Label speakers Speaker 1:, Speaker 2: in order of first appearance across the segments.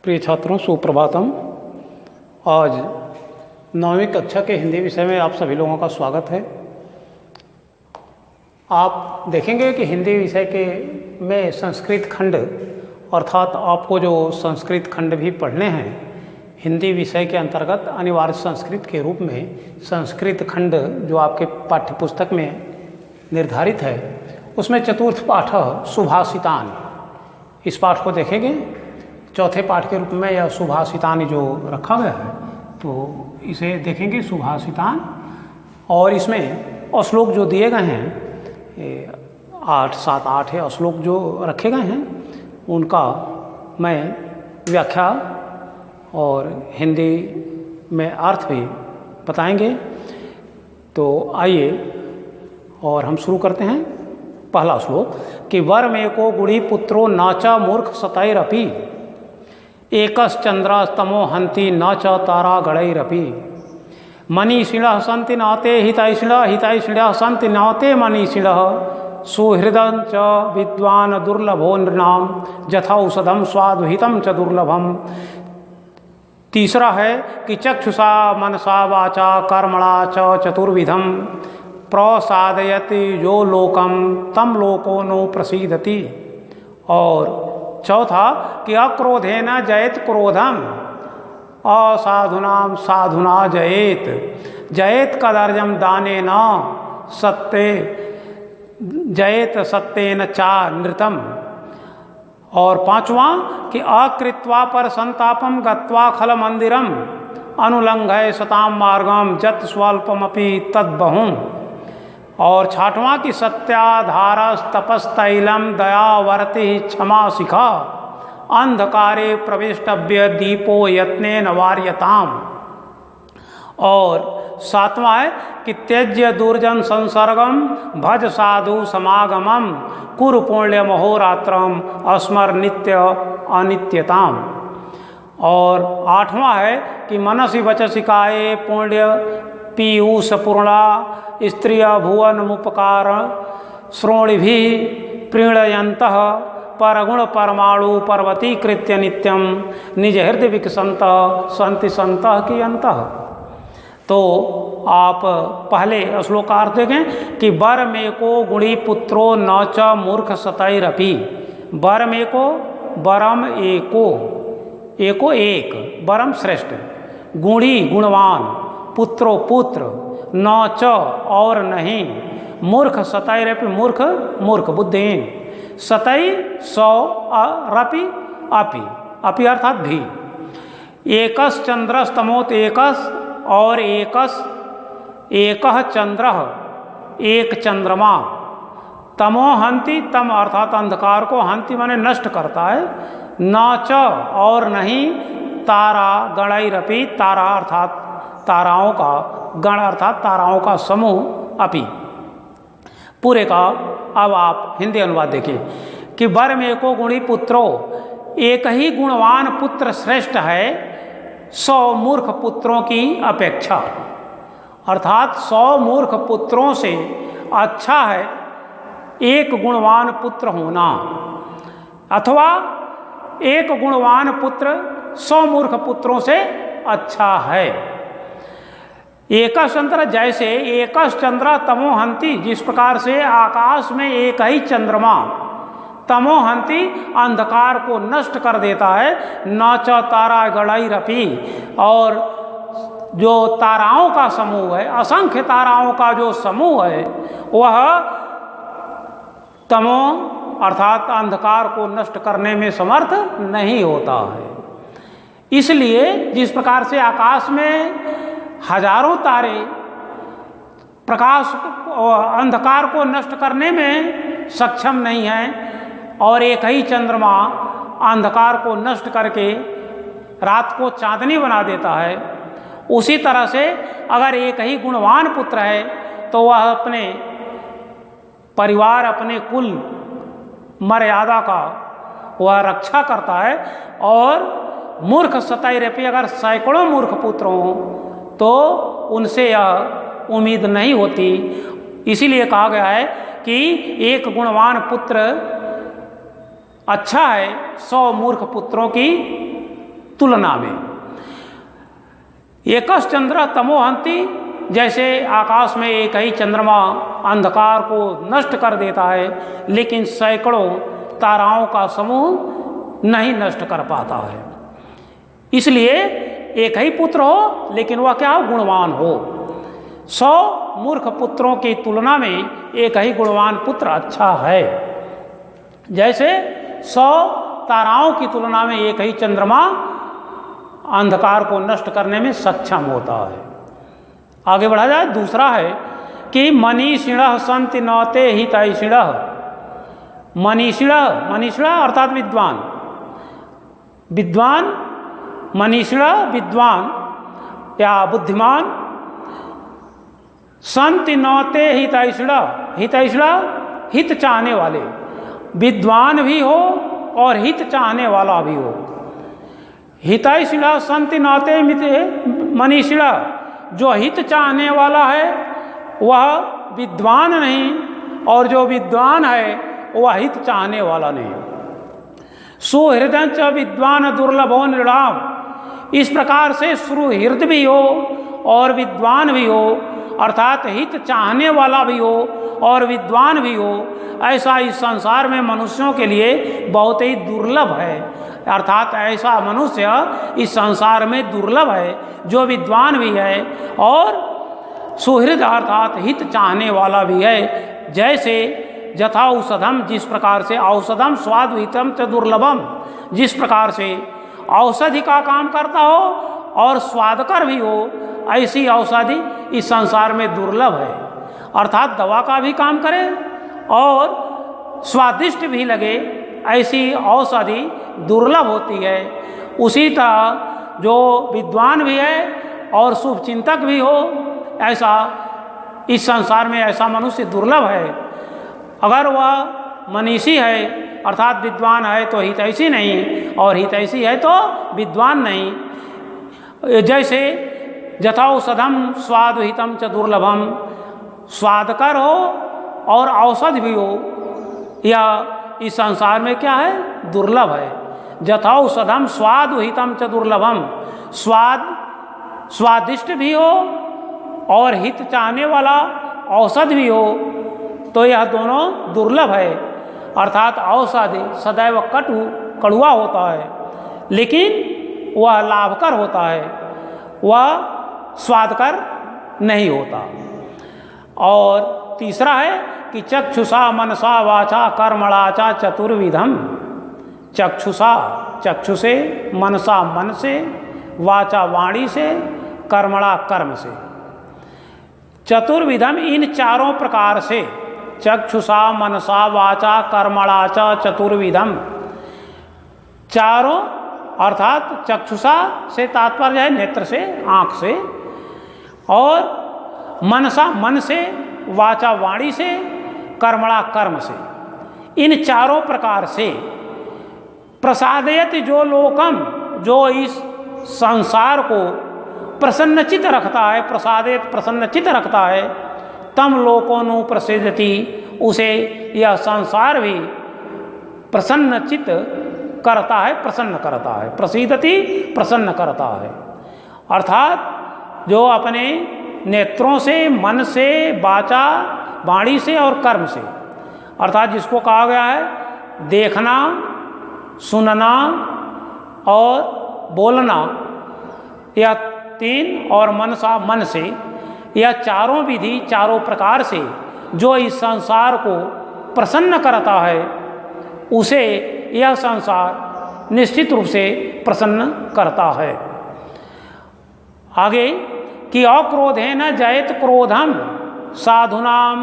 Speaker 1: प्रिय छात्रों, सुप्रभातम। आज 9वीं कक्षा के हिंदी विषय में आप सभी लोगों का स्वागत है। आप देखेंगे कि हिंदी विषय के में संस्कृत खंड अर्थात आपको जो संस्कृत खंड भी पढ़ने हैं, हिंदी विषय के अंतर्गत अनिवार्य संस्कृत के रूप में संस्कृत खंड जो आपके पाठ्यपुस्तक में निर्धारित है, उसमें चतुर्थ पाठ सुभाषितानि, इस पाठ को देखेंगे। चौथे पाठ के रूप में यह सुभाषितानि जो रखा गया है, तो इसे देखेंगे सुभाषितान। और इसमें श्लोक जो दिए गए हैं 8, 7, 8 श्लोक जो रखे गए हैं, उनका मैं व्याख्या और हिंदी में अर्थ भी बताएंगे। तो आइए और हम शुरू करते हैं। पहला श्लोक कि वर में को गुड़ी पुत्रो नाचा मूर्ख सतैरपि एकश्चंद्रस्तमो हंति न च तारा गणैरपि मनीषिणः सन्ति नाते हितैषिणः हितैषिणः सन्ति नाते मनीषिणः सुहृदं च विद्वान् दुर्लभो नृणां यथौषधं स्वादुहितं च दुर्लभम। तीसरा है कि चक्षुषा मनसा वाचा कर्मणा च चतुर्विधं प्रसादयति यो लोकम तम लोको नो प्रसीदति। और चौथा कि अक्रोधेन जयेत क्रोधम असाधुनाम साधुना जयेत जयेत कदर्जम दानेन सत्ते जयेत सत्येन चा नृतम। और पांचवा कि अकृत्वा पर संतापम गत्वा खल मंदिरम अनुलंघय सताम मार्गम जत स्वल्पमपि तद्बहुं। और छठवां की सत्याधारस तपस्तैलम दयावर्ति क्षमा शिखा अंधकारे प्रविष्टव्य दीपो यत्नेन वार्यताम। और सातवां है कि त्यज्य दुर्जन संसर्गम भज साधु समागमम कुरु पुण्य महोरात्रम अस्मर नित्य अनित्यताम। और आठवां है कि मनसि वचसि काये पुण्य पीयूष पूर्णा स्त्रिय भुवन मुपकार श्रोणिभि प्रीणयन्तः परगुण परमाणु पर्वतीकृत्य नित्यम निज हृदय विकसंत संति संत कियंतः। तो आप पहले श्लोकार्थ देखें कि वर में को गुणी पुत्रो न च मूर्ख सतैरपि। वर में को वरम एको, एको एक, वरम श्रेष्ठ, गुणी गुणवान, पुत्रो पुत्र, न च और नहीं, मूर्ख सतैरपि मूर्ख मूर्ख बुद्धिहीन, सतै सौ रपि अपि, अपि अर्थात भी। एकस चंद्रस्तमोत एकस और एकस एकह चंद्र एक चंद्रमा तमो हंति, तम अर्थात अंधकार को, हंति माने नष्ट करता है, न च और नहीं, तारा गणैरपि, तारा अर्थात ताराओं का, गण अर्थात ताराओं का समूह, अपि पूरे का। अब आप हिंदी अनुवाद देखिए कि वर में को गुणी पुत्रो, एक ही गुणवान पुत्र श्रेष्ठ है 100 मूर्ख पुत्रों की अपेक्षा। अर्थात 100 मूर्ख पुत्रों से अच्छा है एक गुणवान पुत्र होना, अथवा एक गुणवान पुत्र 100 मूर्ख पुत्रों से अच्छा है। एकश चंद्र, जैसे एकश चंद्र तमोहंति, जिस प्रकार से आकाश में एक ही चंद्रमा तमोहंति अंधकार को नष्ट कर देता है, न च तारा गणैरपि, और जो ताराओं का समूह है, असंख्य ताराओं का जो समूह है, वह तमो अर्थात अंधकार को नष्ट करने में समर्थ नहीं होता है। इसलिए जिस प्रकार से आकाश में हजारों तारे प्रकाश अंधकार को नष्ट करने में सक्षम नहीं हैं, और एक ही चंद्रमा अंधकार को नष्ट करके रात को चांदनी बना देता है, उसी तरह से अगर एक ही गुणवान पुत्र है तो वह अपने परिवार, अपने कुल मर्यादा का वह रक्षा करता है। और मूर्ख सतैरपि, अगर सैकड़ों मूर्ख पुत्र हों तो उनसे यह उम्मीद नहीं होती। इसीलिए कहा गया है कि एक गुणवान पुत्र अच्छा है 100 मूर्ख पुत्रों की तुलना में। एकश चंद्र तमोहंति, जैसे आकाश में एक ही चंद्रमा अंधकार को नष्ट कर देता है, लेकिन सैकड़ों ताराओं का समूह नहीं नष्ट कर पाता है। इसलिए एक ही पुत्र हो, लेकिन वह क्या हो, गुणवान हो। 100 मूर्ख पुत्रों की तुलना में एक ही गुणवान पुत्र अच्छा है। जैसे 100 ताराओं की तुलना में एक ही चंद्रमा अंधकार को नष्ट करने में सक्षम होता है। आगे बढ़ा जाए। दूसरा है कि मनीषिणः सन्ति नौते हितैषिणः। मनीषिणः अर्थात विद्वान, विद्वान मनीषिणः विद्वान या बुद्धिमान, सन्ति नौते हितैषिणः, हितैषिणः हित चाहने वाले, विद्वान भी हो और हित चाहने वाला भी हो। हितैषिणः सन्ति नौते मनीषिणः, जो हित चाहने वाला है वह विद्वान नहीं, और जो विद्वान है वह हित चाहने वाला नहीं। सुहृदय च विद्वान दुर्लभो नृणाम। इस प्रकार से सुहृद भी हो और विद्वान भी हो, अर्थात हित चाहने वाला भी हो और विद्वान भी हो, ऐसा इस संसार में मनुष्यों के लिए बहुत ही दुर्लभ है। अर्थात ऐसा मनुष्य इस संसार में दुर्लभ है जो विद्वान भी है और सुहृद अर्थात हित चाहने वाला भी है। जैसे यथा औषधम, जिस प्रकार से औषधम स्वाद्वितम च दुर्लभम, जिस प्रकार से औषधि का काम करता हो और स्वादकर भी हो, ऐसी औषधि इस संसार में दुर्लभ है। अर्थात दवा का भी काम करे और स्वादिष्ट भी लगे, ऐसी औषधि दुर्लभ होती है। उसी तरह जो विद्वान भी है और शुभ चिंतक भी हो, ऐसा इस संसार में ऐसा मनुष्य दुर्लभ है। अगर वह मनीषी है अर्थात विद्वान है तो हितैषी नहीं, और हितैषी है तो विद्वान नहीं। जैसे यथौषधम स्वादहितम च दुर्लभम, स्वादकर हो और औषध भी हो, यह इस संसार में क्या है, दुर्लभ है। यथौषधम स्वादहितम च दुर्लभम, स्वादिष्ट भी हो और हित चाहने वाला औषध भी हो, तो यह दोनों दुर्लभ है। अर्थात औषधि सदैव कड़ुआ होता है, लेकिन वह लाभकर होता है, वह स्वादकर नहीं होता। और तीसरा है कि चक्षुषा मनसा वाचा कर्मणा च चतुर्विधम। चक्षुषा, चक्षु से, मनसा मन से, वाचा वाणी से, कर्मणा कर्म से, चतुर्विधम इन चारों प्रकार से, चक्षुषा मनसा वाचा कर्मणा च चतुर्विधम, चारों अर्थात चक्षुषा से तात्पर्य है नेत्र से, आँख से, और मनसा मन से, वाचा वाणी से, कर्मणा कर्म से, इन चारों प्रकार से प्रसादयति जो लोकम, जो इस संसार को प्रसन्नचित रखता है, प्रसादित प्रसन्नचित रखता है, तम लोकोनु प्रसिद्धति, उसे यह संसार भी प्रसन्नचित करता है, प्रसन्न करता है। प्रसिद्धति प्रसन्न करता है, अर्थात जो अपने नेत्रों से, मन से, वाचा वाणी से और कर्म से, अर्थात जिसको कहा गया है देखना, सुनना और बोलना, यह तीन, और मनसा मन से, यह चारों विधि चारों प्रकार से जो इस संसार को प्रसन्न करता है, उसे यह संसार निश्चित रूप से प्रसन्न करता है। आगे कि अक्रोधेन जयेत क्रोधम साधुनाम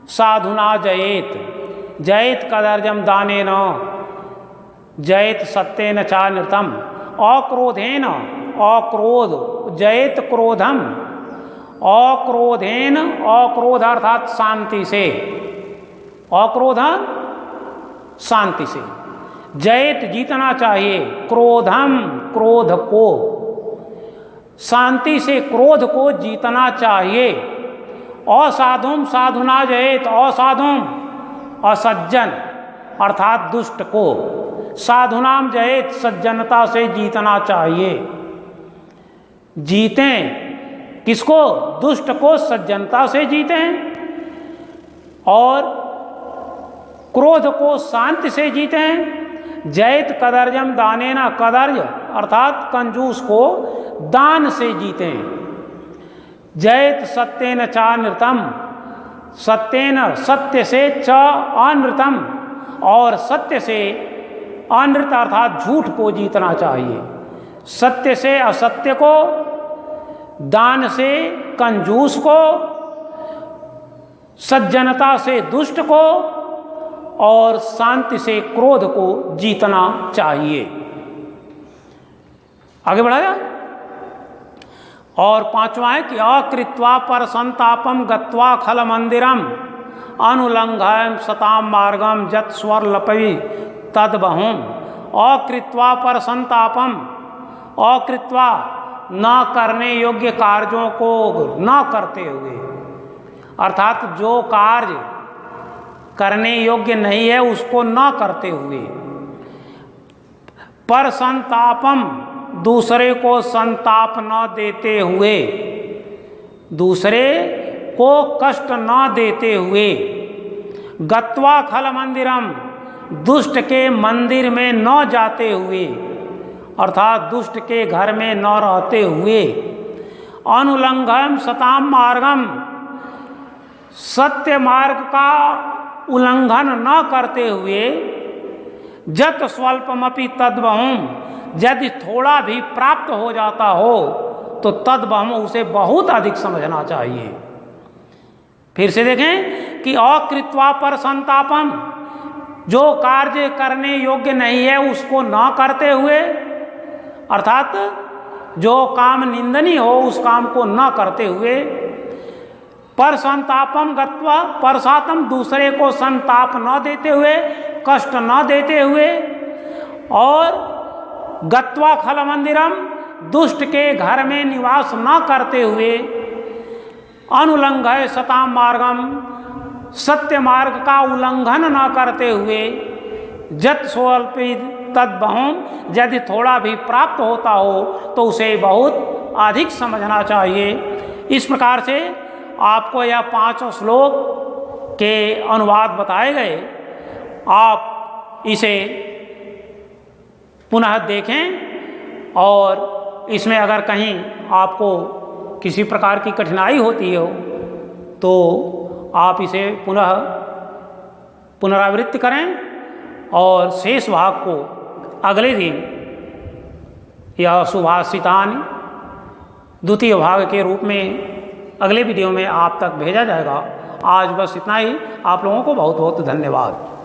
Speaker 1: साधुना जयेत, जयेत कदर्जम दानेन जयेत सत्येन चा नृतम। अक्रोधेन, अक्रोध, जयेत क्रोधम, अक्रोधेन, अक्रोध अर्थात शांति से, अक्रोध शांति से, जयेत जीतना चाहिए, क्रोधम क्रोध को, शांति से क्रोध को जीतना चाहिए। असाधुम साधुना जयेत, असाधुम असज्जन अर्थात दुष्ट को साधुनाम जयेत, सज्जनता से जीतना चाहिए। जीतें किसको? दुष्ट को सज्जनता से जीतें, और क्रोध को शांति से जीतें। जयत कदर्जम दानेना, कदर्ज अर्थात कंजूस को दान से जीतें। जयत सत्येन चा नृतम, सत्येन सत्य से च अनृतम, और सत्य से अनृत अर्थात झूठ को जीतना चाहिए। सत्य से असत्य को, दान से कंजूस को, सज्जनता से दुष्ट को, और शांति से क्रोध को जीतना चाहिए। आगे बढ़ा जाए। और पांचवा है कि अकृत्वा पर संतापम गत्वा खल मंदिरम अनुलंघयम सताम मार्गम जत स्वर लपवि तदबहुम। अकृत्वा पर संतापम, अकृत्वा न करने योग्य कार्यों को न करते हुए, अर्थात जो कार्य करने योग्य नहीं है उसको न करते हुए। पर संतापम, दूसरे को संताप न देते हुए, दूसरे को कष्ट न देते हुए। गत्वा खल मंदिरम, दुष्ट के मंदिर में न जाते हुए, अर्थात दुष्ट के घर में न रहते हुए। अनुलंघम सताम मार्गम, सत्य मार्ग का उल्लंघन न करते हुए। जत स्वल्पमपि तद्बहुम, यदि थोड़ा भी प्राप्त हो जाता हो तो तद्बहुम उसे बहुत अधिक समझना चाहिए। फिर से देखें कि अकृत्वा पर संतापम, जो कार्य करने योग्य नहीं है उसको न करते हुए, अर्थात जो काम निंदनीय हो उस काम को न करते हुए। पर संतापम गत्वा, परसातम, दूसरे को संताप न देते हुए, कष्ट न देते हुए। और गत्वा खल मंदिरम, दुष्ट के घर में निवास न करते हुए। अनुलंघय सताम मार्गम, सत्य मार्ग का उल्लंघन न करते हुए। जत स्वल्पित तद्बहुम, यदि थोड़ा भी प्राप्त होता हो तो उसे बहुत अधिक समझना चाहिए। इस प्रकार से आपको यह 5 श्लोक के अनुवाद बताए गए। आप इसे पुनः देखें, और इसमें अगर कहीं आपको किसी प्रकार की कठिनाई होती हो तो आप इसे पुनरावृत्ति करें, और शेष भाग को अगले दिन यह सुभाषितानि द्वितीय भाग के रूप में अगले वीडियो में आप तक भेजा जाएगा। आज बस इतना ही। आप लोगों को बहुत बहुत धन्यवाद।